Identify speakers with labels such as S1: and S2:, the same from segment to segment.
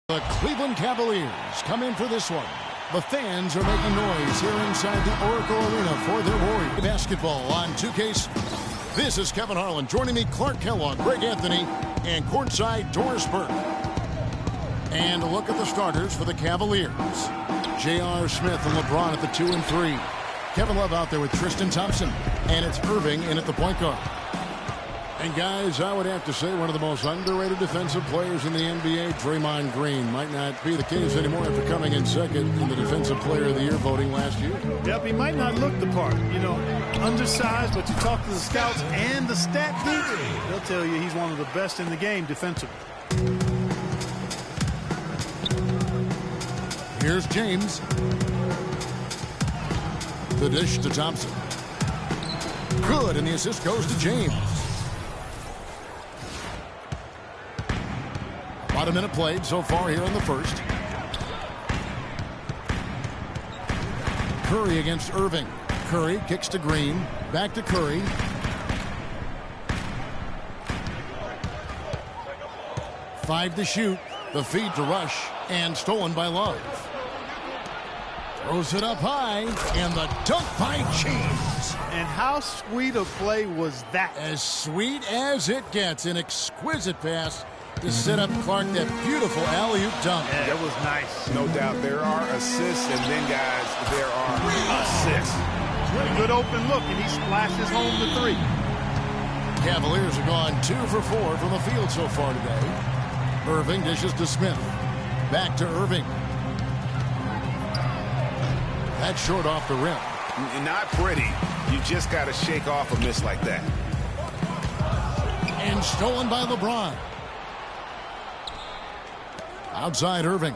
S1: The Cleveland Cavaliers come in for this one. The fans are making noise here inside the Oracle Arena for their Warriors basketball on 2K. This is Kevin Harlan. Joining me, Clark Kellogg, Greg Anthony, and courtside Doris Burke. And a look at the starters for the Cavaliers. J.R. Smith and LeBron at the 2 and 3. Kevin Love out there with Tristan Thompson. And it's Irving in at the point guard. And guys, I would have to say one of the most underrated defensive players in the NBA, Draymond Green. Might not be the case anymore after coming in second in the Defensive Player of the Year voting last year.
S2: Yep, he might not look the part. You know, undersized, but you talk to the scouts and the stat geeks, they'll tell you he's one of the best in the game defensively.
S1: Here's James. The dish to Thompson. Good, and the assist goes to James. About a minute played so far here in the first. Curry against Irving. Curry kicks to Green. Back to Curry. Five to shoot. The feed to Rush. And stolen by Love. Throws it up high. And the dunk by James.
S2: And how sweet a play was that?
S1: As sweet as it gets. An exquisite pass to set up Clark, that beautiful alley-oop dunk.
S2: Yeah, that was nice.
S3: No doubt. There are assists, and then, guys, there are assists.
S2: A good open look, and he splashes home the three.
S1: Cavaliers are gone 2 for 4 from the field so far today. Irving dishes to Smith. Back to Irving. That's short off the rim.
S3: Not pretty. You just got to shake off a miss like that.
S1: And stolen by LeBron. Outside Irving.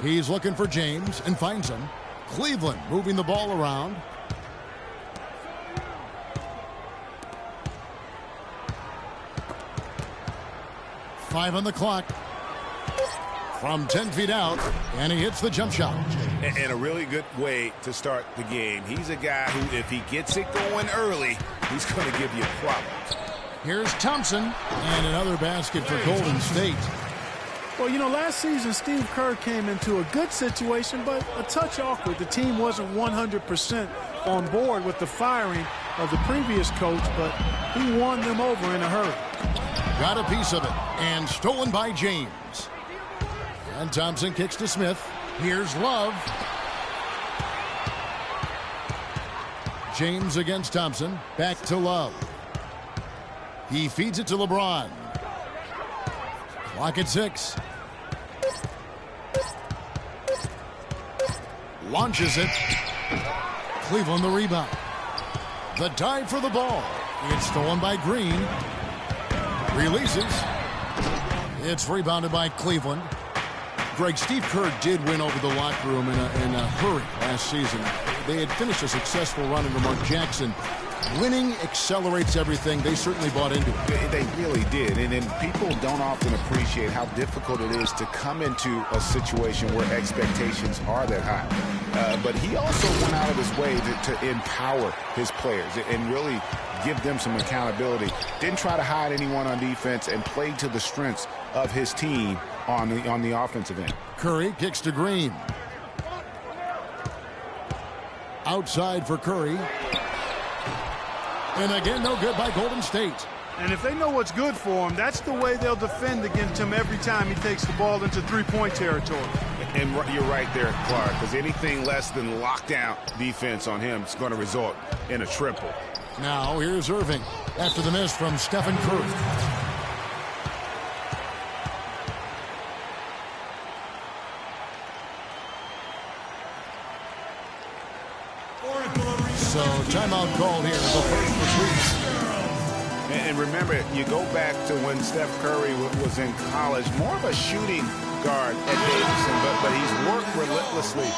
S1: He's looking for James and finds him. Cleveland moving the ball around. Five on the clock. From 10 feet out, and he hits the jump shot.
S3: And a really good way to start the game. He's a guy who, if he gets it going early, he's going to give you problems.
S1: Here's Thompson, and another basket for Golden State.
S2: Well, you know, last season, Steve Kerr came into a good situation, but a touch awkward. The team wasn't 100% on board with the firing of the previous coach, but he won them over in a hurry.
S1: Got a piece of it, and stolen by James. And Thompson kicks to Smith. Here's Love. James against Thompson. Back to Love. He feeds it to LeBron. Clock at 6. Launches it. Cleveland the rebound. The dive for the ball. It's stolen by Green. Releases. It's rebounded by Cleveland. Greg, Steve Kerr did win over the locker room in a hurry last season. They had finished a successful run under Mark Jackson. Winning accelerates everything. They certainly bought into it.
S3: They really did. And people don't often appreciate how difficult it is to come into a situation where expectations are that high. But he also went out of his way to empower his players and really give them some accountability. Didn't try to hide anyone on defense and played to the strengths of his team on the offensive end.
S1: Curry kicks to Green. Outside for Curry. And again, no good by Golden State.
S2: And if they know what's good for him, that's the way they'll defend against him every time he takes the ball into three-point territory.
S3: And you're right there, Clark, because anything less than lockdown defense on him is going to result in a triple.
S1: Now here's Irving after the miss from Stephen Curry. So timeout called here, the first retreat.
S3: And remember, you go back to when Steph Curry was in college, more of a shooting guard at Davidson, but he's worked relentlessly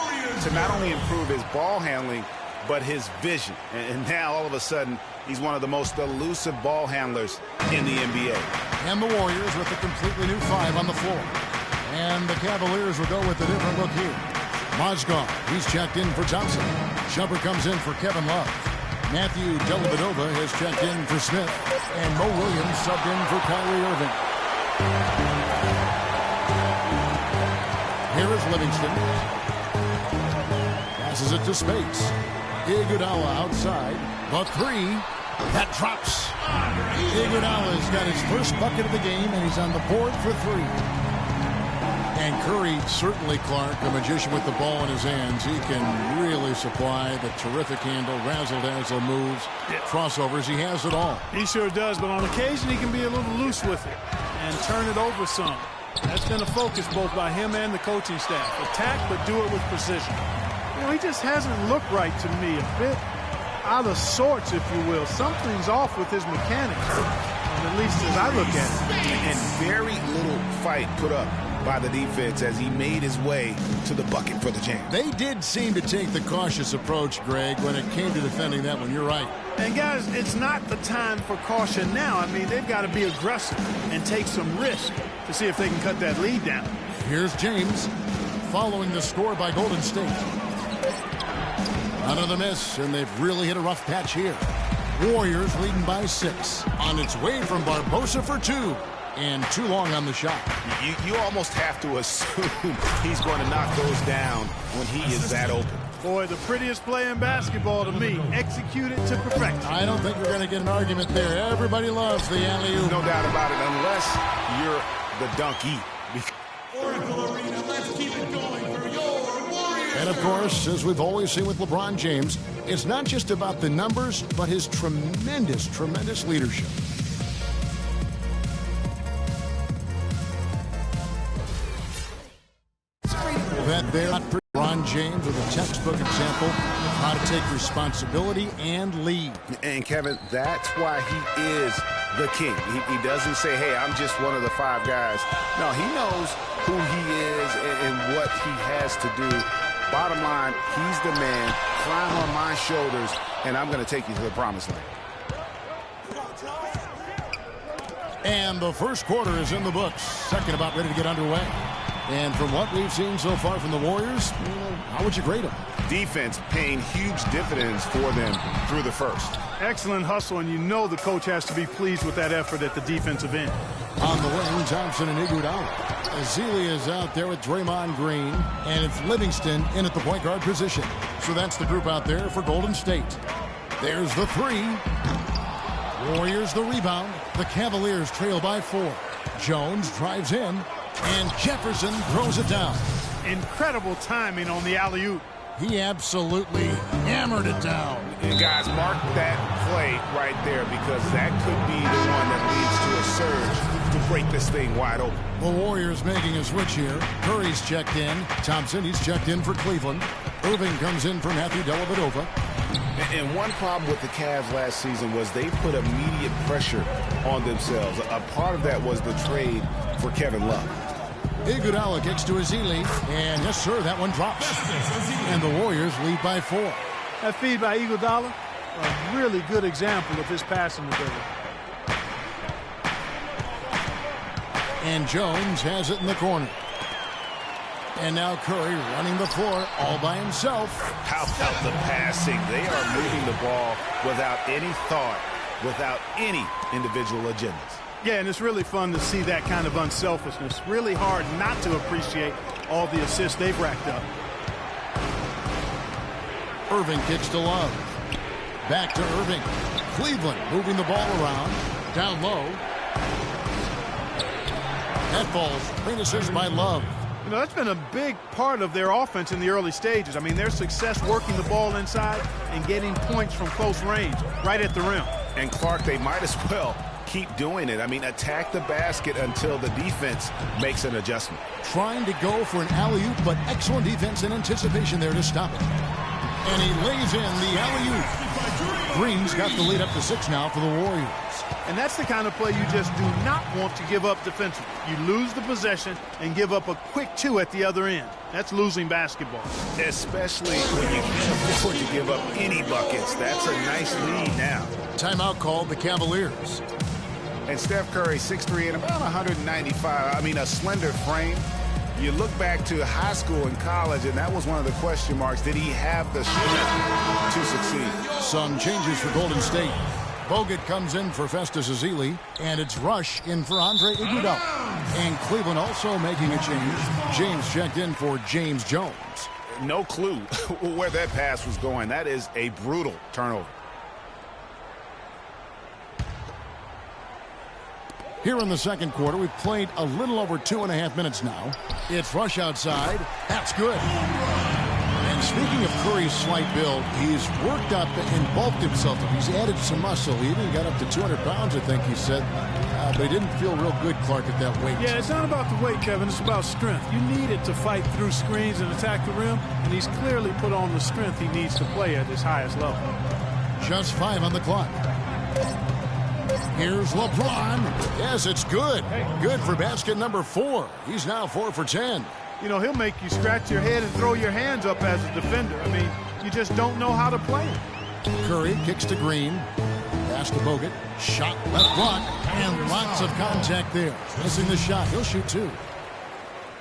S3: to not only improve his ball handling, but his vision. And now, all of a sudden, he's one of the most elusive ball handlers in the NBA.
S1: And the Warriors with a completely new 5 on the floor. And the Cavaliers will go with a different look here. Mozgov, he's checked in for Thompson. Shumpert comes in for Kevin Love. Matthew Dellavedova has checked in for Smith. And Mo Williams subbed in for Kyrie Irving. Here is Livingston. Passes it to space. Iguodala outside. The three. That drops. Iguodala's got his first bucket of the game, and he's on the board for three. And Curry, certainly, Clark, the magician with the ball in his hands. He can really supply the terrific handle, razzle-dazzle moves, crossovers. He has it all.
S2: He sure does, but on occasion he can be a little loose with it and turn it over some. That's been a focus both by him and the coaching staff. Attack, but do it with precision. You know, he just hasn't looked right to me. A bit out of sorts, if you will. Something's off with his mechanics, at least as I look at it.
S3: And very little fight put up by the defense as he made his way to the bucket for the jam.
S1: They did seem to take the cautious approach, Greg, when it came to defending that one. You're right.
S2: And, guys, it's not the time for caution now. I mean, they've got to be aggressive and take some risk to see if they can cut that lead down.
S1: Here's James following the score by Golden State. Another miss, and they've really hit a rough patch here. Warriors leading by 6. On its way from Barbosa for 2. And too long on the shot.
S3: You almost have to assume he's going to knock those down when he is that open.
S2: Boy, the prettiest play in basketball to me. Executed to perfection.
S1: I don't think we're going to get an argument there. Everybody loves the alley-oop.
S3: No doubt about it, unless you're the donkey.
S4: Oracle Arena, let's keep it going for your Warriors.
S1: And, of course, as we've always seen with LeBron James, it's not just about the numbers, but his tremendous, tremendous leadership. That there, LeBron James with a textbook example of how to take responsibility and lead.
S3: And, Kevin, that's why he is the king. He doesn't say, hey, I'm just one of the 5 guys. No, he knows who he is and what he has to do. Bottom line, he's the man. Climb on my shoulders, and I'm going to take you to the promised land.
S1: And the first quarter is in the books. Second about ready to get underway. And from what we've seen so far from the Warriors, how would you grade them?
S3: Defense paying huge dividends for them through the first.
S2: Excellent hustle, and you know the coach has to be pleased with that effort at the defensive end.
S1: On the wing, Thompson and Iguodala. Azealia is out there with Draymond Green, and it's Livingston in at the point guard position. So that's the group out there for Golden State. There's the 3. Warriors the rebound. The Cavaliers trail by 4. Jones drives in. And Jefferson throws it down.
S2: Incredible timing on the alley-oop.
S1: He absolutely hammered it down.
S3: And guys, mark that play right there because that could be the one that leads to a surge to break this thing wide open.
S1: The Warriors making a switch here. Curry's checked in. Thompson, he's checked in for Cleveland. Irving comes in for Matthew Dellavedova.
S3: And one problem with the Cavs last season was they put immediate pressure on themselves. A part of that was the trade for Kevin Love.
S1: Iguodala kicks to Azealia, and yes, sir, that one drops. And the Warriors lead by 4.
S2: That feed by Iguodala, a really good example of his passing ability.
S1: And Jones has it in the corner. And now Curry running the floor all by himself.
S3: How about the passing? They are moving the ball without any thought, without any individual agendas.
S2: Yeah, and it's really fun to see that kind of unselfishness. Really hard not to appreciate all the assists they've racked up.
S1: Irving kicks to Love. Back to Irving. Cleveland moving the ball around. Down low. That falls. Great assist by Love.
S2: You know, that's been a big part of their offense in the early stages. I mean, their success working the ball inside and getting points from close range, right at the rim.
S3: And, Clark, they might as well keep doing it. I mean, attack the basket until the defense makes an adjustment.
S1: Trying to go for an alley-oop, but excellent defense and anticipation there to stop it. And he lays in the alley-oop. Green's got the lead up to 6 now for the Warriors.
S2: And that's the kind of play you just do not want to give up defensively. You lose the possession and give up a quick 2 at the other end. That's losing basketball.
S3: Especially when you can't afford to give up any buckets. That's a nice lead now.
S1: Timeout called the Cavaliers.
S3: And Steph Curry, 6'3" and about 195. I mean, a slender frame. You look back to high school and college, and that was one of the question marks. Did he have the strength to succeed?
S1: Some changes for Golden State. Bogut comes in for Festus Ezeli, and it's Rush in for Andre Iguodala. And Cleveland also making a change. James checked in for James Jones.
S3: No clue where that pass was going. That is a brutal turnover.
S1: Here in the second quarter, we've played a little over 2.5 minutes now. It's Rush outside. That's good. And speaking of Curry's slight build, he's worked up and bulked himself. He's added some muscle. He even got up to 200 pounds, I think he said. But he didn't feel real good, Clark, at that weight.
S2: Yeah, it's not about the weight, Kevin. It's about strength. You need it to fight through screens and attack the rim, and he's clearly put on the strength he needs to play at his highest level.
S1: Just 5 on the clock. Here's LeBron. Yes, it's good. Good for basket number 4. He's now 4 for 10.
S2: You know, he'll make you scratch your head and throw your hands up as a defender. I mean, you just don't know how to play him.
S1: Curry kicks to Green. Pass to Bogut. Shot left block. And lots of contact there. Missing the shot. He'll shoot 2.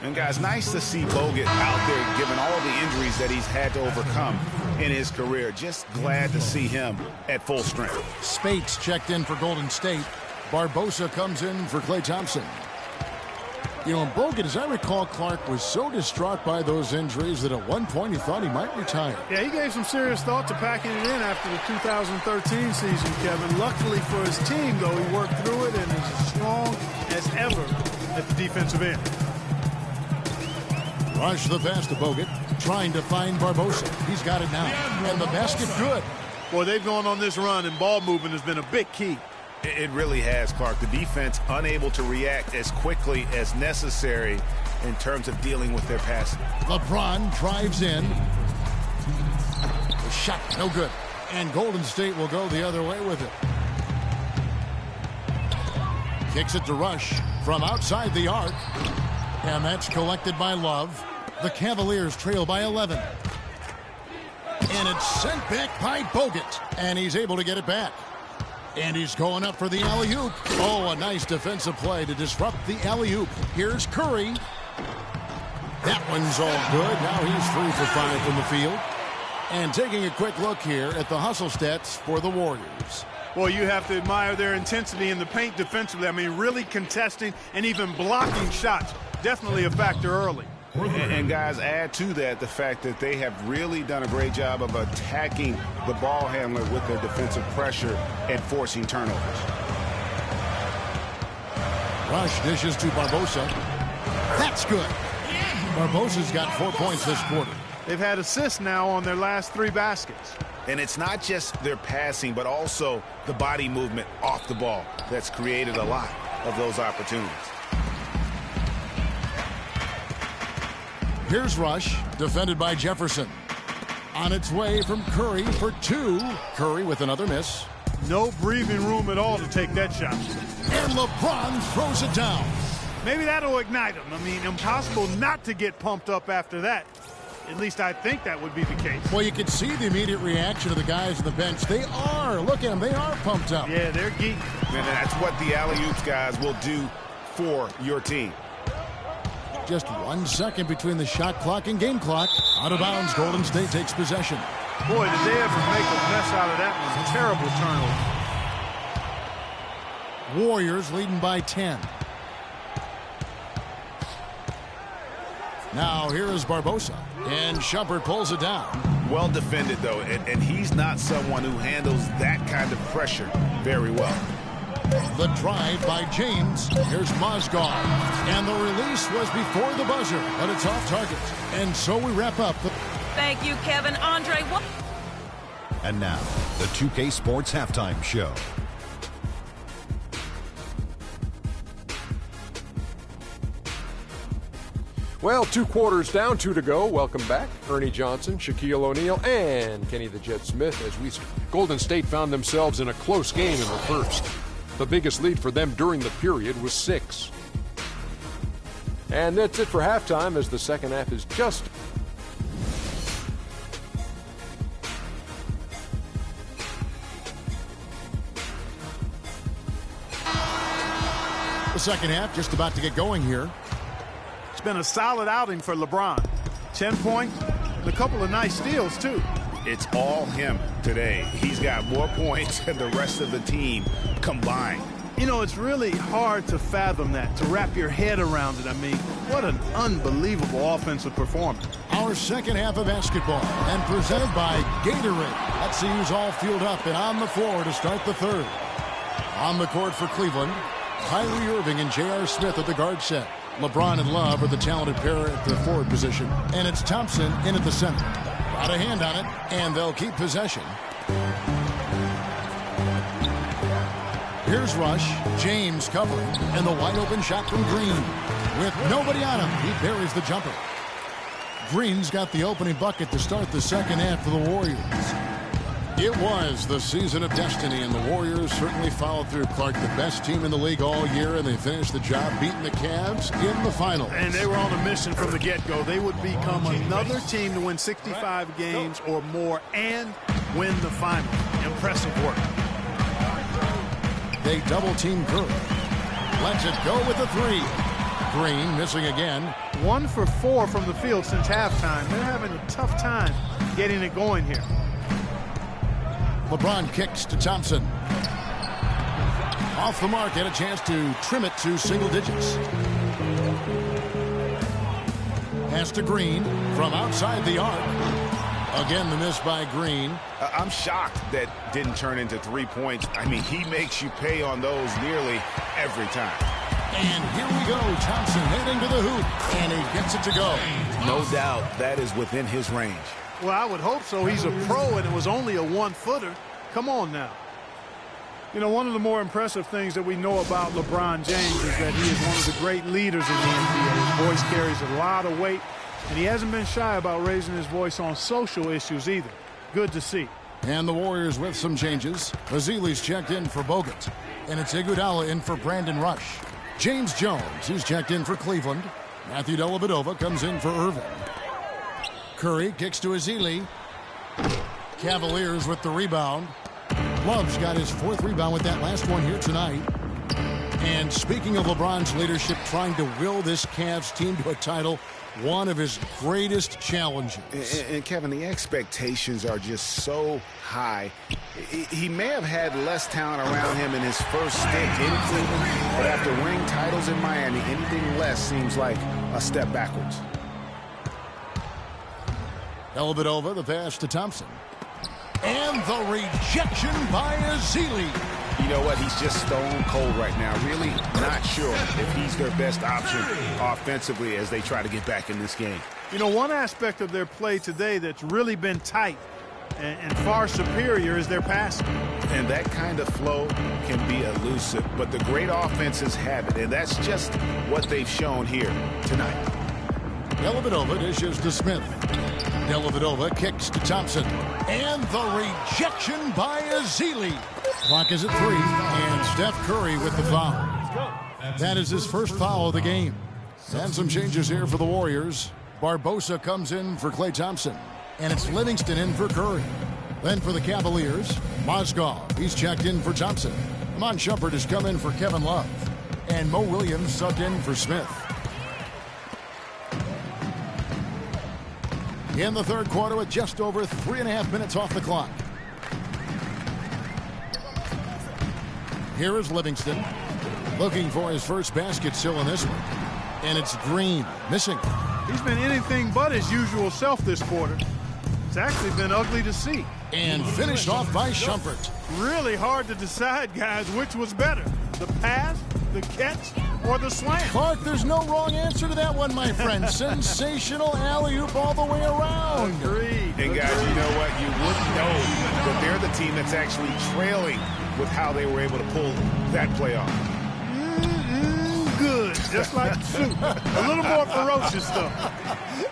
S3: And, guys, nice to see Bogut out there given all the injuries that he's had to overcome in his career. Just glad to see him at full strength.
S1: Spates checked in for Golden State. Barbosa comes in for Klay Thompson. You know, Bogut, as I recall, Clark, was so distraught by those injuries that at one point he thought he might retire.
S2: Yeah, he gave some serious thought to packing it in after the 2013 season, Kevin. Luckily for his team, though, he worked through it and is as strong as ever at the defensive end.
S1: Rush the pass to Bogut, trying to find Barbosa. He's got it now. And the basket good.
S2: Boy, they've gone on this run, and ball movement has been a big key.
S3: It really has, Clark. The defense unable to react as quickly as necessary in terms of dealing with their passing.
S1: LeBron drives in. The shot, no good. And Golden State will go the other way with it. Kicks it to Rush from outside the arc. And that's collected by Love. The Cavaliers trail by 11. And it's sent back by Bogut. And he's able to get it back. And he's going up for the alley-oop. Oh, a nice defensive play to disrupt the alley-oop. Here's Curry. That one's all good. Now he's 3 for 5 from the field. And taking a quick look here at the hustle stats for the Warriors.
S2: Well, you have to admire their intensity in the paint defensively. I mean, really contesting and even blocking shots. Definitely a factor early.
S3: And guys, add to that the fact that they have really done a great job of attacking the ball handler with their defensive pressure and forcing turnovers.
S1: Rush dishes to Barbosa. That's good. Barbosa's got 4 points this quarter.
S2: They've had assists now on their last 3 baskets.
S3: And it's not just their passing, but also the body movement off the ball that's created a lot of those opportunities.
S1: Here's Rush, defended by Jefferson. On its way from Curry for 2. Curry with another miss.
S2: No breathing room at all to take that shot.
S1: And LeBron throws it down.
S2: Maybe that'll ignite him. I mean, impossible not to get pumped up after that. At least I think that would be the case.
S1: Well, you can see the immediate reaction of the guys on the bench. They are. Look at them. They are pumped up.
S2: Yeah, they're geeky.
S3: And that's what the alley-oops guys will do for your team.
S1: Just 1 second between the shot clock and game clock. Out of bounds, Golden State takes possession.
S2: Boy, did they ever make a mess out of that one. Terrible turnover.
S1: Warriors leading by 10. Now here is Barbosa. And Shumpert pulls it down.
S3: Well defended, though, and he's not someone who handles that kind of pressure very well.
S1: The drive by James. Here's Mozgov. And the release was before the buzzer, but it's off target. And so we wrap up.
S5: Thank you, Kevin. Andre, what?
S6: And now, the 2K Sports Halftime Show.
S7: Well, 2 quarters down, 2 to go. Welcome back. Ernie Johnson, Shaquille O'Neal, and Kenny the Jet Smith as Golden State found themselves in a close game in the first. The biggest lead for them during the period was 6. And that's it for halftime as the second half is just...
S1: The second half just about to get going here.
S2: It's been a solid outing for LeBron. 10 points, and a couple of nice steals, too.
S3: It's all him today. He's got more points than the rest of the team combined.
S2: You know, it's really hard to fathom that, to wrap your head around it. I mean, what an unbelievable offensive performance.
S1: Our second half of basketball, and presented by Gatorade. Let's see who's all fueled up and on the floor to start the third. On the court for Cleveland, Kyrie Irving and J.R. Smith at the guard set. LeBron and Love are the talented pair at the forward position. And it's Thompson in at the center. Got a hand on it, and they'll keep possession. Here's Rush, James covering, and the wide open shot from Green. With nobody on him, he buries the jumper. Green's got the opening bucket to start the second half for the Warriors. It was the season of destiny, and the Warriors certainly followed through. Clark, the best team in the league all year, and they finished the job beating the Cavs in the finals.
S2: And they were on a mission from the get-go. They would become another team to win 65 games or more and win the final. Impressive work.
S1: They double-team Curry. Lets it go with the three. Green missing again.
S2: 1 for 4 from the field since halftime. They're having a tough time getting it going here.
S1: LeBron kicks to Thompson. Off the mark, had a chance to trim it to single digits. Pass to Green from outside the arc. Again, the miss by Green.
S3: I'm shocked that didn't turn into 3 points. I mean, he makes you pay on those nearly every time.
S1: And here we go. Thompson heading to the hoop, and he gets it to go.
S3: No doubt that is within his range.
S2: Well, I would hope so. He's a pro, and it was only a 1-footer. Come on now. You know, one of the more impressive things that we know about LeBron James is that he is one of the great leaders in the NBA. His voice carries a lot of weight, and he hasn't been shy about raising his voice on social issues either. Good to see.
S1: And the Warriors with some changes. Ezeli's checked in for Bogut, and it's Iguodala in for Brandon Rush. James Jones, who's checked in for Cleveland. Matthew Dellavedova comes in for Irving. Curry kicks to Ezeli. Cavaliers with the rebound. Love's got his 4th rebound with that last one here tonight. And speaking of LeBron's leadership, trying to will this Cavs team to a title, one of his greatest challenges.
S3: And Kevin, the expectations are just so high. He may have had less talent around him in his first stint in Cleveland, but after winning titles in Miami, anything less seems like a step backwards.
S1: Dellavedova, the pass to Thompson. And the rejection by Ezeli.
S3: You know what? He's just stone cold right now. Really not sure if he's their best option offensively as they try to get back in this game.
S2: You know, one aspect of their play today that's really been tight and far superior is their passing.
S3: And that kind of flow can be elusive, but the great offenses have it, and that's just what they've shown here tonight.
S1: Dellavedova dishes to Smith. Dellavedova kicks to Thompson. And the rejection by Ezeli. Clock is at 3, and Steph Curry with the foul. That is his first foul of the game. And some changes here for the Warriors. Barbosa comes in for Klay Thompson, and it's Livingston in for Curry. Then for the Cavaliers, Mozgov, he's checked in for Thompson. Amon Shumpert has come in for Kevin Love, and Mo Williams subbed in for Smith. In the third quarter with just over 3.5 minutes off the clock. Here is Livingston looking for his first basket still in this one. And it's Green missing.
S2: He's been anything but his usual self this quarter. It's actually been ugly to see.
S1: And finished off by Shumpert.
S2: Really hard to decide, guys, which was better. The pass, the catch, or the slam.
S1: Clark, there's no wrong answer to that one, my friend. Sensational alley-oop all the way around.
S2: Agreed.
S3: And guys, you know what? You wouldn't know that they're the team that's actually trailing with how they were able to pull that play off.
S2: Good. Just like soup. A little more ferocious, though.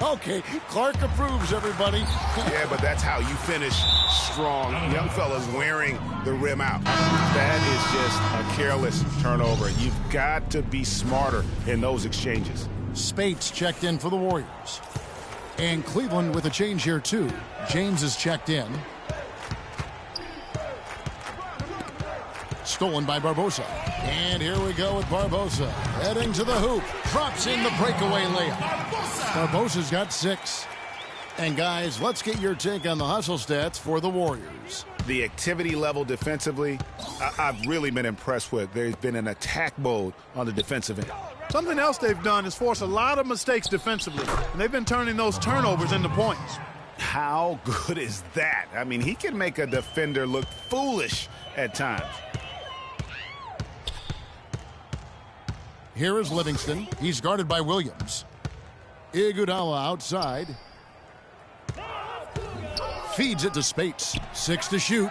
S1: Okay, Clark approves, everybody.
S3: Yeah, but that's how you finish strong. Young fella's wearing the rim out. That is just a careless turnover. You've got to be smarter in those exchanges.
S1: Spates checked in for the Warriors. And Cleveland with a change here, too. James is checked in. Stolen by Barbosa. And here we go with Barbosa. Heading to the hoop. Drops in the breakaway layup. Barbosa's got 6. And guys, let's get your take on the hustle stats for the Warriors.
S3: The activity level defensively, I've really been impressed with. There's been an attack mode on the defensive end.
S2: Something else they've done is force a lot of mistakes defensively, and they've been turning those turnovers into points.
S3: How good is that? I mean, he can make a defender look foolish at times.
S1: Here is Livingston. He's guarded by Williams. Iguodala outside. Feeds it to Spates. 6 to shoot.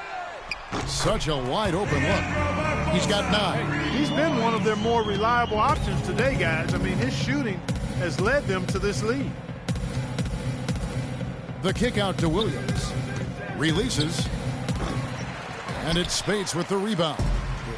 S1: Such a wide open look. He's got 9.
S2: He's been one of their more reliable options today, guys. I mean, his shooting has led them to this lead.
S1: The kick out to Williams. Releases. And it's Spates with the rebound.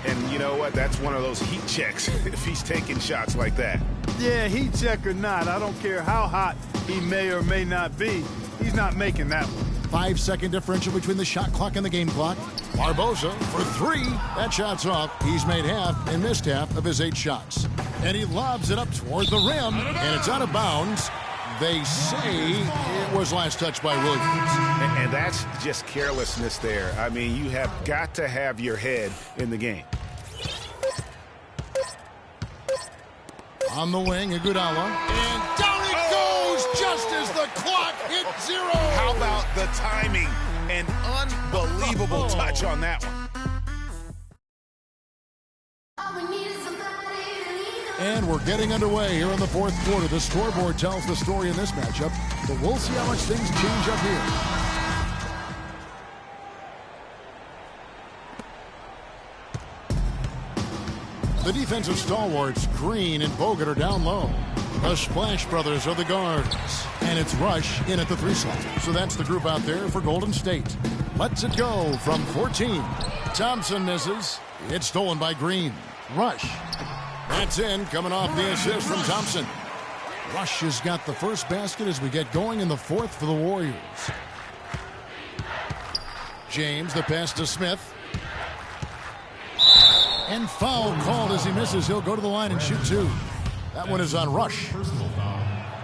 S3: And you know what? That's one of those heat checks if he's taking shots like that.
S2: Yeah, heat check or not, I don't care how hot he may or may not be. He's not making that one.
S1: 5-second differential between the shot clock and the game clock. Barbosa for 3. That shot's off. He's made half and missed half of his 8 shots. And he lobs it up toward the rim, and it's out of bounds. They say it was last touched by Williams.
S3: And that's just carelessness there. I mean, you have got to have your head in the game.
S1: On the wing, Iguodala. And down it goes just as the clock hit 0.
S3: How about the timing? An unbelievable touch on that one.
S1: And we're getting underway here in the fourth quarter. The scoreboard tells the story in this matchup, but we'll see how much things change up here. The defensive stalwarts, Green and Bogut, are down low. The Splash Brothers are the guards. And it's Rush in at the 3 slot. So that's the group out there for Golden State. Lets it go from 14. Thompson misses. It's stolen by Green. Rush. That's in, coming off the assist from Thompson. Rush has got the first basket as we get going in the fourth for the Warriors. James, the pass to Smith. And foul called as he misses. He'll go to the line and shoot 2. That one is on Rush.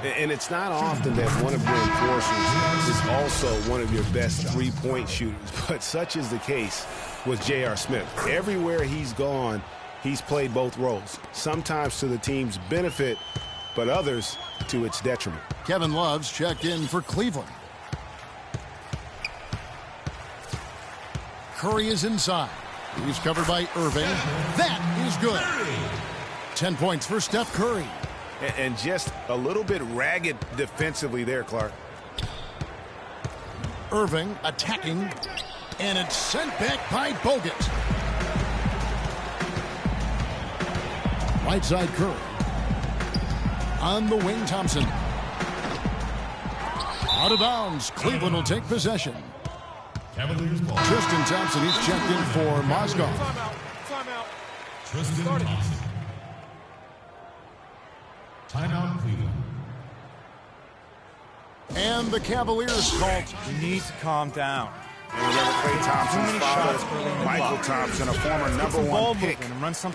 S3: And it's not often that one of your enforcers is also one of your best three-point shooters, but such is the case with J.R. Smith. Everywhere he's gone, he's played both roles, sometimes to the team's benefit, but others to its detriment.
S1: Kevin Love's checked in for Cleveland. Curry is inside. He's covered by Irving. That is good. 10 points for Steph Curry.
S3: And just a little bit ragged defensively there, Clark.
S1: Irving attacking, and it's sent back by Bogut. Right side Curry. On the wing, Thompson. Out of bounds. Cleveland will take possession. Tristan Thompson, he's checked in for Mozgov.
S4: Timeout.
S8: Tristan Thompson. Timeout, Cleveland.
S1: And the Cavaliers called.
S9: You need to calm down.
S3: And remember Klay Thompson's father, Michael Thompson, a former #1 pick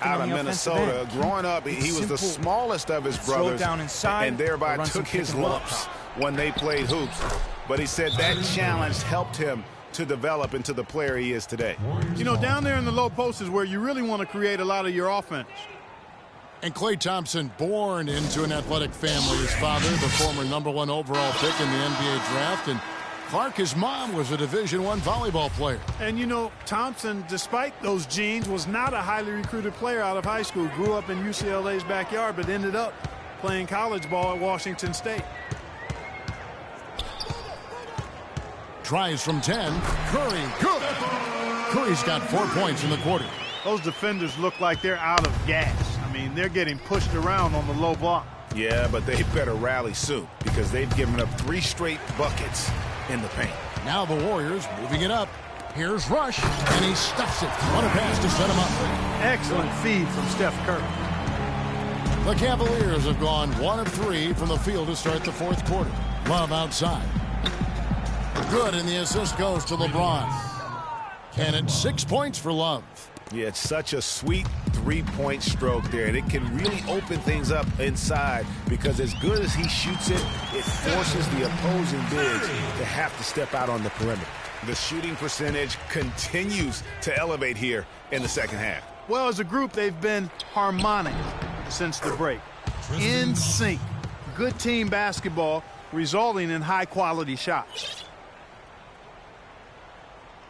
S3: out of Minnesota. Growing up, he was the smallest of his brothers and thereby took his lumps when they played hoops. But he said that challenge helped him to develop into the player he is today.
S2: You know, down there in the low post is where you really want to create a lot of your offense.
S1: And Klay Thompson, born into an athletic family. His father, the former #1 overall pick in the NBA draft. And Clark, his mom, was a Division I volleyball player.
S2: And, you know, Thompson, despite those genes, was not a highly recruited player out of high school. Grew up in UCLA's backyard, but ended up playing college ball at Washington State.
S1: Tries from 10. Curry, good. Curry's got 4 points in the quarter.
S2: Those defenders look like they're out of gas. I mean, they're getting pushed around on the low block.
S3: Yeah, but they better rally soon because they've given up 3 straight buckets in the paint.
S1: Now the Warriors moving it up. Here's Rush, and he stuffs it. What a pass to set him up.
S2: Excellent feed from Steph Curry.
S1: The Cavaliers have gone 1 of 3 from the field to start the fourth quarter. Love outside. Good, and the assist goes to LeBron. And it's 6 points for Love.
S3: Yeah, it's such a sweet three-point stroke there, and it can really open things up inside because as good as he shoots it, it forces the opposing bigs to have to step out on the perimeter. The shooting percentage continues to elevate here in the second half.
S2: Well, as a group, they've been harmonic since the break. In sync. Good team basketball resulting in high-quality shots.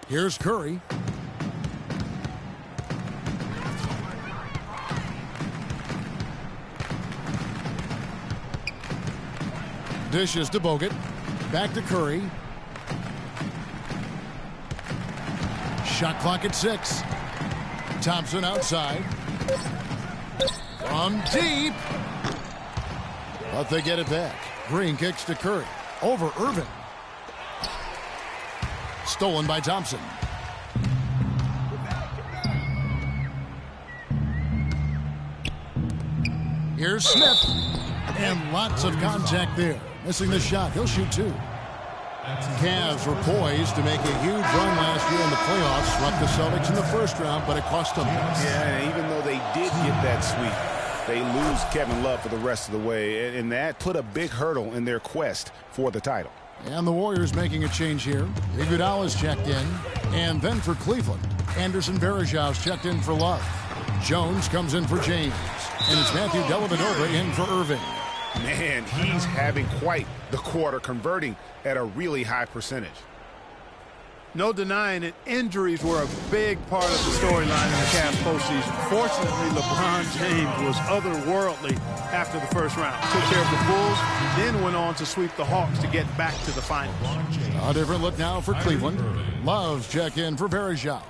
S1: Here's Curry. Dishes to Bogut. Back to Curry. Shot clock at 6. Thompson outside. From deep. But they get it back. Green kicks to Curry. Over Irvin. Stolen by Thompson. Here's Smith. And lots of contact there. Missing the shot. He'll shoot 2. Cavs were poised to make a huge run last year in the playoffs. Swept the Celtics in the first round, but it cost them.
S3: Yeah, and even though they did get that sweep, they lose Kevin Love for the rest of the way, and that put a big hurdle in their quest for the title.
S1: And the Warriors making a change here. Iguodala's checked in. And then for Cleveland, Anderson Varejão's checked in for Love. Jones comes in for James. And it's Matthew Dellavedova in for Irving.
S3: Man, he's having quite the quarter, converting at a really high percentage.
S2: No denying it, injuries were a big part of the storyline in the Cavs postseason. Fortunately, LeBron James was otherworldly after the first round. Took care of the Bulls, then went on to sweep the Hawks to get back to the finals.
S1: A different look now for Cleveland. Love's check in for Varejão.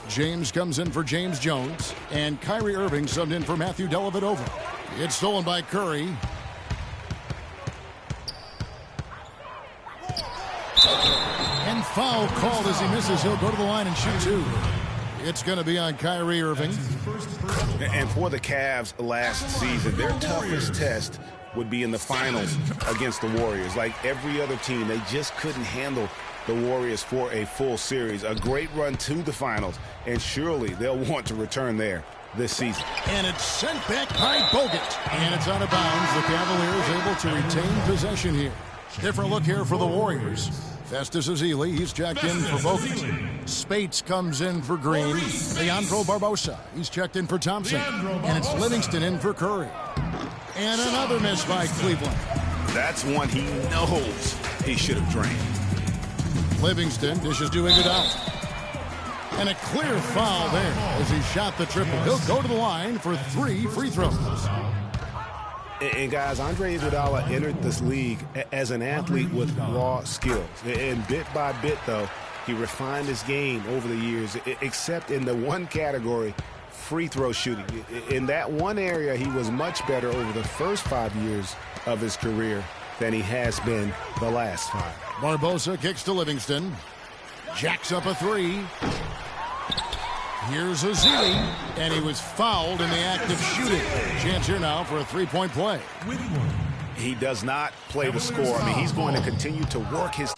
S1: James comes in for James Jones. And Kyrie Irving subbed in for Matthew Dellavedova. It's stolen by Curry. And foul called as he misses. He'll go to the line and shoot 2. It's going to be on Kyrie Irving.
S3: And for the Cavs last season, their toughest test would be in the finals against the Warriors. Like every other team, they just couldn't handle the Warriors for a full series. A great run to the finals, and surely they'll want to return there this season.
S1: And it's sent back by Bogut. And it's out of bounds. The Cavaliers able to retain possession here. Different look here for the Warriors. Festus Ezeli, he's checked in for Bogut. Spates comes in for Green. Leandro Barbosa, he's checked in for Thompson. And it's Livingston in for Curry. And another miss by Cleveland.
S3: That's one he knows he should have drained.
S1: Livingston dishes to Iguodala. And a clear foul there as he shot the triple. He'll go to the line for 3 free throws.
S3: And guys, Andre Iguodala entered this league as an athlete with raw skills. And bit by bit, though, he refined his game over the years, except in the one category, free throw shooting. In that one area, he was much better over the first 5 years of his career than he has been the last 5.
S1: Barbosa kicks to Livingston. Jacks up a 3. Here's Ezeli, and he was fouled in the act of shooting. Chance here now for a three-point play.
S3: He does not play the score. I mean, he's going to continue to work his